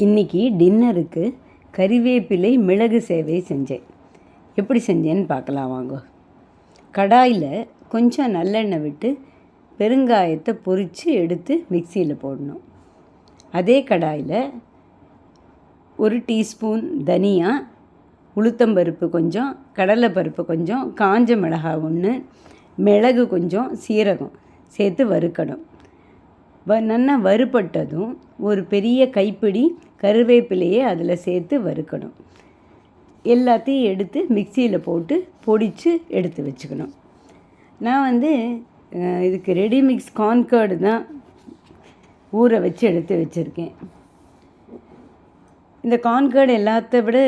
இன்றைக்கி டின்னருக்கு கறிவேப்பிலை மிளகு சேவை செஞ்சேன். எப்படி செஞ்சேன்னு பார்க்கலாம் வாங்க. கடாயில் கொஞ்சம் நல்லெண்ணெய் விட்டு பெருங்காயத்தை பொரித்து எடுத்து மிக்சியில் போடணும். அதே கடாயில் 1 டீஸ்பூன் தனியா, உளுத்தம்பருப்பு கொஞ்சம், கடலைப்பருப்பு கொஞ்சம், காஞ்ச மிளகாய் 1, மிளகு கொஞ்சம், சீரகம் சேர்த்து வறுக்கணும். நல்லா வறுபட்டதும் ஒரு பெரிய கைப்பிடி கருவேப்பிலையை அதில் சேர்த்து வறுக்கணும். எல்லாத்தையும் எடுத்து மிக்சியில் போட்டு பொடித்து எடுத்து வச்சுக்கணும். நான் இதுக்கு ரெடிமிக்ஸ் கார்ன்கர்டு தான் ஊற வச்சு எடுத்து வச்சுருக்கேன். இந்த கார்ன்கர்டு எல்லாத்த விட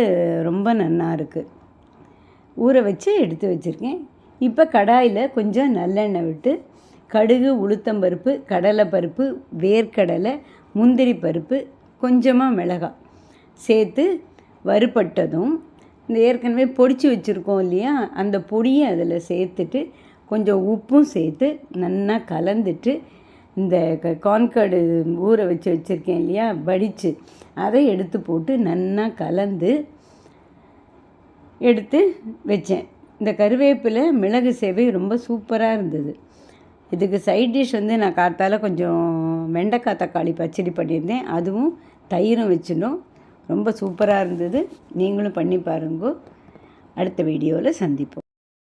ரொம்ப நல்லா இருக்குது. ஊற வச்சு எடுத்து வச்சுருக்கேன். இப்போ கடாயில் கொஞ்சம் நல்லெண்ணெய் விட்டு கடுகு, உளுத்தம்பருப்பு, கடலைப்பருப்பு, வேர்க்கடலை, முந்திரி பருப்பு, கொஞ்சமாக மிளகாய் சேர்த்து வறுபட்டதும் இந்த ஏற்கனவே பொடிச்சு வச்சுருக்கோம் இல்லையா, அந்த பொடியை அதில் சேர்த்துட்டு கொஞ்சம் உப்பும் சேர்த்து நல்லா கலந்துட்டு இந்த கார்ன்கர்டு ஊற வச்சுருக்கேன் இல்லையா, வடித்து அதை எடுத்து போட்டு நல்லா கலந்து எடுத்து வச்சேன். இந்த கருவேப்பிலை மிளகு சேவை ரொம்ப சூப்பராக இருந்தது. இதுக்கு சைட் டிஷ் நான் காத்தால் கொஞ்சம் வெண்டைக்காய் தக்காளி பச்சடி பண்ணியிருந்தேன். அதுவும் தயிரும் வச்சிட்டோம். ரொம்ப சூப்பராக இருந்தது. நீங்களும் பண்ணி பாருங்க. அடுத்த வீடியோவில் சந்திப்போம்.